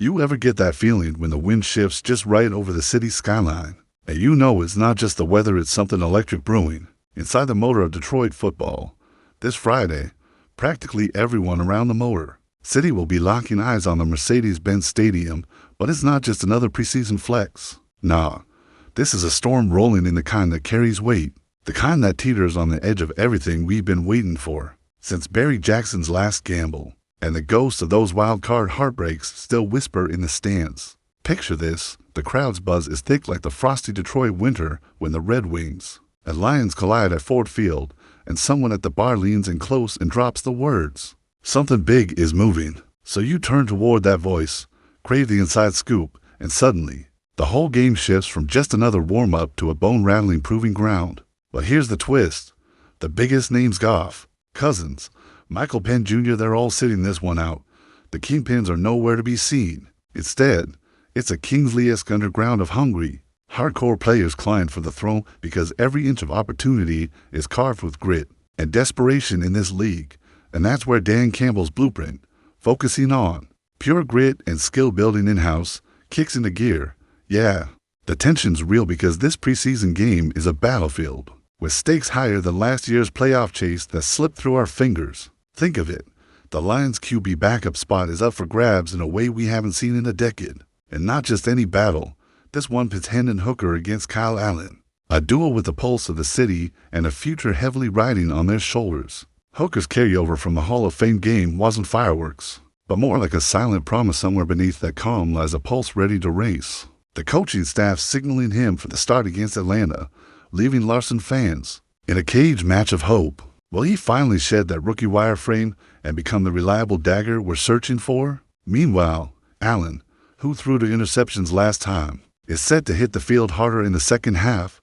You ever get that feeling when the wind shifts just right over the city skyline? And you know it's not just the weather, it's something electric brewing. Inside the motor of Detroit football, this Friday, practically everyone around the motor city will be locking eyes on the Mercedes-Benz Stadium, but it's not just another preseason flex. Nah, this is a storm rolling in the kind that carries weight, the kind that teeters on the edge of everything we've been waiting for since Barry Jackson's last gamble, and the ghosts of those wild card heartbreaks still whisper in the stands. Picture this, the crowd's buzz is thick like the frosty Detroit winter when the Red Wings and Lions collide at Ford Field, and someone at the bar leans in close and drops the words. Something big is moving. So you turn toward that voice, crave the inside scoop, and suddenly, the whole game shifts from just another warm-up to a bone-rattling proving ground. But here's the twist. The biggest names Goff, Cousins, Michael Penn Jr., they're all sitting this one out. The Kingpins are nowhere to be seen. Instead, it's a Kingsley-esque underground of hungry, hardcore players clawing for the throne because every inch of opportunity is carved with grit and desperation in this league. And that's where Dan Campbell's blueprint, focusing on pure grit and skill building in-house, kicks into gear. Yeah, the tension's real because this preseason game is a battlefield with stakes higher than last year's playoff chase that slipped through our fingers. Think of it. The Lions QB backup spot is up for grabs in a way we haven't seen in a decade. And not just any battle. This one pits Hendon Hooker against Kyle Allen, a duel with the pulse of the city and a future heavily riding on their shoulders. Hooker's carryover from the Hall of Fame game wasn't fireworks, but more like a silent promise somewhere beneath that calm lies a pulse ready to race. The coaching staff signaling him for the start against Atlanta, leaving Larson fans in a cage match of hope. Will he finally shed that rookie wireframe and become the reliable dagger we're searching for? Meanwhile, Allen, who threw the interceptions last time, is set to hit the field harder in the second half.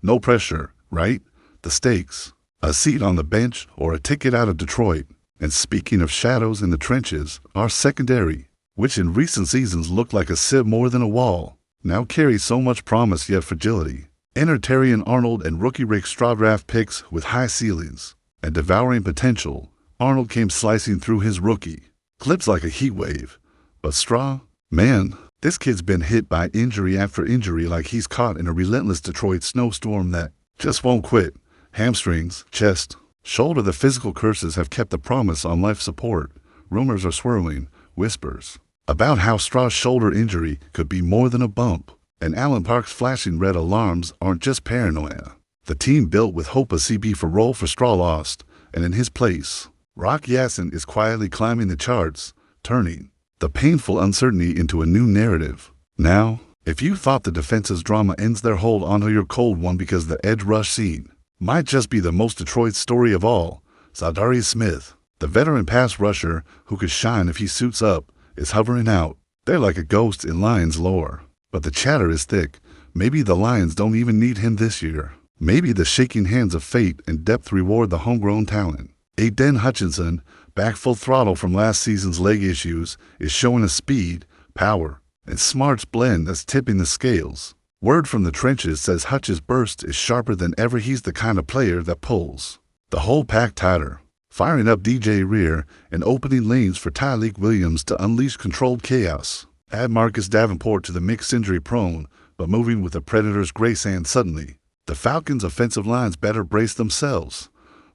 No pressure, right? The stakes. A seat on the bench or a ticket out of Detroit. And speaking of shadows in the trenches, our secondary, which in recent seasons looked like a sieve more than a wall, now carries so much promise yet fragility. Enter Terrion Arnold and rookie Rick Straw draft picks with high ceilings and devouring potential. Arnold came slicing through his rookie, clips like a heat wave. But Straw, man, this kid's been hit by injury after injury like he's caught in a relentless Detroit snowstorm that just won't quit. Hamstrings, chest, shoulder, the physical curses have kept the promise on life support. Rumors are swirling, whispers, about how Straw's shoulder injury could be more than a bump. And Allen Park's flashing red alarms aren't just paranoia. The team built with hope a CB for role for Straw lost, and in his place, Rock Ya-Sin is quietly climbing the charts, turning the painful uncertainty into a new narrative. Now, if you thought the defense's drama ends their hold onto your cold one because the edge rush scene might just be the most Detroit story of all, Za'Darius Smith, the veteran pass rusher who could shine if he suits up, is hovering out. They're like a ghost in Lions lore. But the chatter is thick. Maybe the Lions don't even need him this year. Maybe the shaking hands of fate and depth reward the homegrown talent. Aiden Hutchinson, back full throttle from last season's leg issues, is showing a speed, power, and smarts blend that's tipping the scales. Word from the trenches says Hutch's burst is sharper than ever. He's the kind of player that pulls the whole pack tighter, firing up DJ Rear and opening lanes for Tyleik Williams to unleash controlled chaos. Add Marcus Davenport to the mixed injury-prone, but moving with the Predators' grace, and suddenly, the Falcons' offensive lines better brace themselves.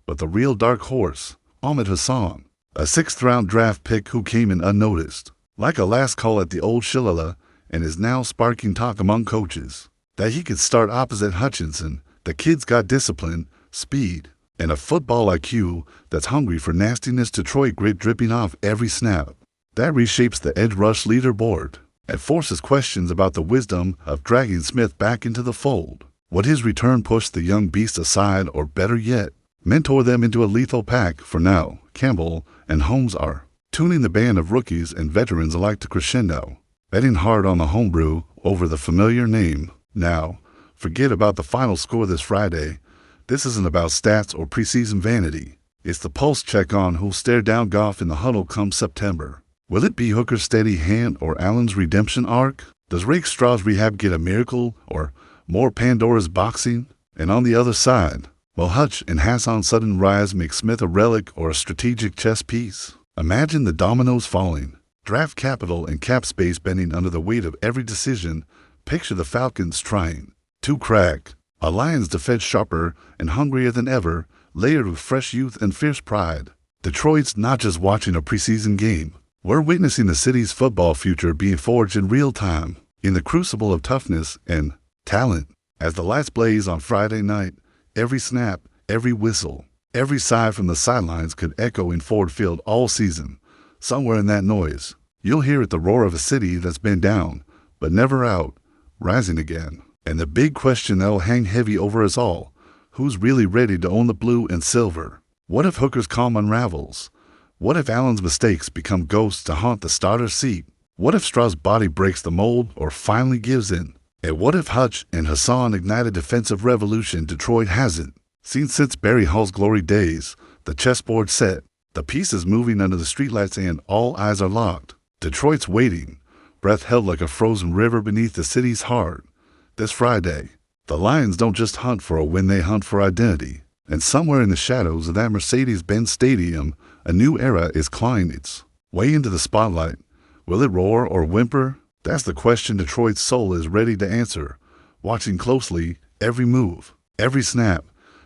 But the real dark horse, Ahmed Hassan, a 6th-round draft pick who came in unnoticed, like a last call at the old Shillelagh, and is now sparking talk among coaches that he could start opposite Hutchinson. The kid's got discipline, speed, and a football IQ that's hungry for nastiness. Detroit grit dripping off every snap. That reshapes the edge rush leaderboard and forces questions about the wisdom of dragging Smith back into the fold. Would his return push the young beast aside, or better yet, mentor them into a lethal pack? For now, Campbell and Holmes are tuning the band of rookies and veterans alike to crescendo, betting hard on the homebrew over the familiar name. Now, forget about the final score this Friday. This isn't about stats or preseason vanity. It's the pulse check on who'll stare down Goff in the huddle come September. Will it be Hooker's steady hand or Allen's redemption arc? Does Rick Straw's rehab get a miracle or more Pandora's boxing? And on the other side, will Hutch and Hassan's sudden rise make Smith a relic or a strategic chess piece? Imagine the dominoes falling. Draft capital and cap space bending under the weight of every decision. Picture the Falcons trying to crack a Lions defense sharper and hungrier than ever, layered with fresh youth and fierce pride. Detroit's not just watching a preseason game. We're witnessing the city's football future being forged in real time, in the crucible of toughness and talent. As the lights blaze on Friday night, every snap, every whistle, every sigh from the sidelines could echo in Ford Field all season. Somewhere in that noise, you'll hear it, the roar of a city that's been down, but never out, rising again. And the big question that'll hang heavy over us all: who's really ready to own the blue and silver? What if Hooker's calm unravels? What if Allen's mistakes become ghosts to haunt the starter's seat? What if Straw's body breaks the mold or finally gives in? And what if Hutch and Hassan ignite a defensive revolution Detroit hasn't seen since Barry Hall's glory days? The chessboard set, the pieces moving under the streetlights, and all eyes are locked. Detroit's waiting, breath held like a frozen river beneath the city's heart. This Friday, the Lions don't just hunt for a win, they hunt for identity. And somewhere in the shadows of that Mercedes-Benz Stadium, a new era is clawing its way into the spotlight. Will it roar or whimper? That's the question Detroit's soul is ready to answer, watching closely every move, every snap,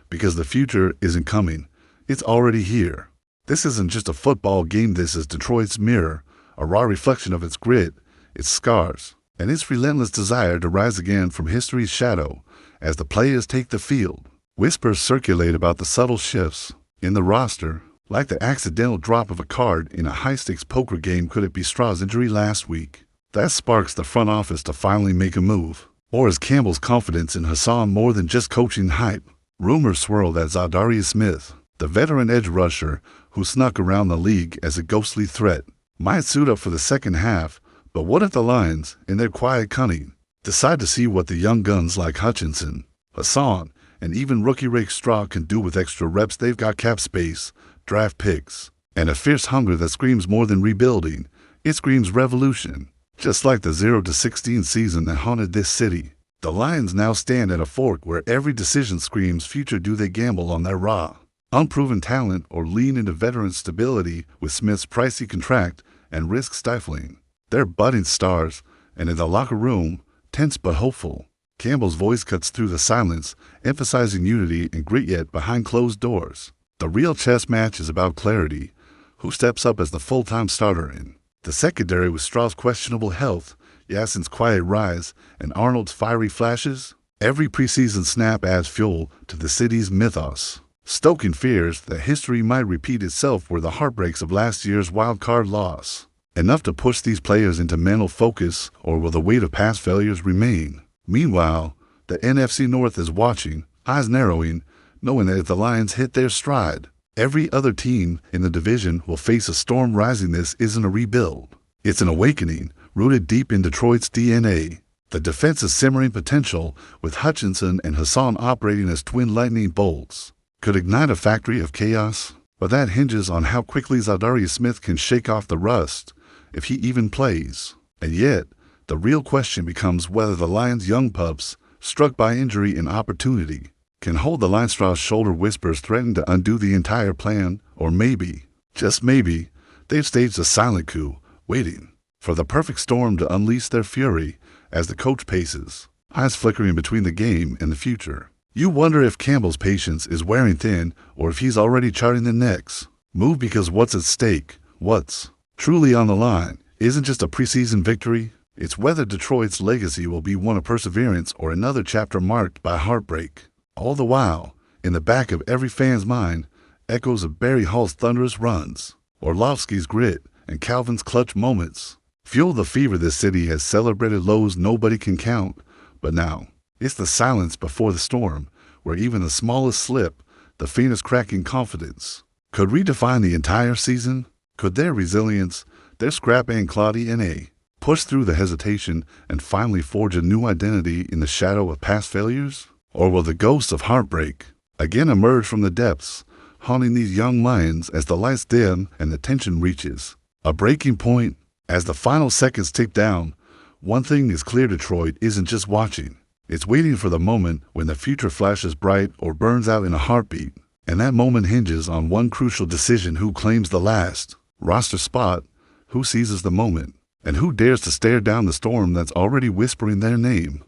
because the future isn't coming, it's already here. This isn't just a football game, this is Detroit's mirror, a raw reflection of its grit, its scars, and its relentless desire to rise again from history's shadow. As the players take the field, whispers circulate about the subtle shifts in the roster, like the accidental drop of a card in a high-stakes poker game. Could it be Straw's injury last week that sparks the front office to finally make a move? Or is Campbell's confidence in Hassan more than just coaching hype? Rumors swirl that Za'Darius Smith, the veteran edge rusher who snuck around the league as a ghostly threat, might suit up for the second half. But what if the Lions, in their quiet cunning, decide to see what the young guns like Hutchinson, Hassan, and even rookie Rake Straw can do with extra reps? They've got cap space, draft picks, and a fierce hunger that screams more than rebuilding. It screams revolution. Just like the 0-16 season that haunted this city, the Lions now stand at a fork where every decision screams future. Do they gamble on their raw, unproven talent, or lean into veteran stability with Smith's pricey contract and risk stifling? They're budding stars, and in the locker room, tense but hopeful, Campbell's voice cuts through the silence, emphasizing unity and grit. Yet behind closed doors, the real chess match is about clarity. Who steps up as the full-time starter in the secondary with Straw's questionable health, Yassin's quiet rise, and Arnold's fiery flashes? Every preseason snap adds fuel to the city's mythos, stoking fears that history might repeat itself were the heartbreaks of last year's wild-card loss enough to push these players into mental focus, or will the weight of past failures remain? Meanwhile, the NFC North is watching, eyes narrowing, knowing that if the Lions hit their stride, every other team in the division will face a storm rising. This isn't a rebuild. It's an awakening, rooted deep in Detroit's DNA. The defense's simmering potential, with Hutchinson and Hassan operating as twin lightning bolts, could ignite a factory of chaos. But that hinges on how quickly Za'Darius Smith can shake off the rust, if he even plays. And yet, the real question becomes whether the Lions' young pups, struck by injury and opportunity, can hold the line. Straw's shoulder whispers threaten to undo the entire plan, or maybe, just maybe, they've staged a silent coup, waiting for the perfect storm to unleash their fury. As the coach paces, eyes flickering between the game and the future, you wonder if Campbell's patience is wearing thin, or if he's already charting the next move, because what's at stake, what's truly on the line, isn't just a preseason victory. It's whether Detroit's legacy will be one of perseverance or another chapter marked by heartbreak. All the while, in the back of every fan's mind, echoes of Barry Hall's thunderous runs, Orlovsky's grit, and Calvin's clutch moments fuel the fever. This city has celebrated lows nobody can count, but now it's the silence before the storm, where even the smallest slip, the faintest crack in confidence, could redefine the entire season. Could their resilience, their scrap and claw DNA, push through the hesitation and finally forge a new identity in the shadow of past failures? Or will the ghosts of heartbreak again emerge from the depths, haunting these young Lions as the lights dim and the tension reaches a breaking point? As the final seconds tick down, one thing is clear: Detroit isn't just watching. It's waiting for the moment when the future flashes bright or burns out in a heartbeat. And that moment hinges on one crucial decision: who claims the last roster spot, Who seizes the moment? And who dares to stare down the storm that's already whispering their name?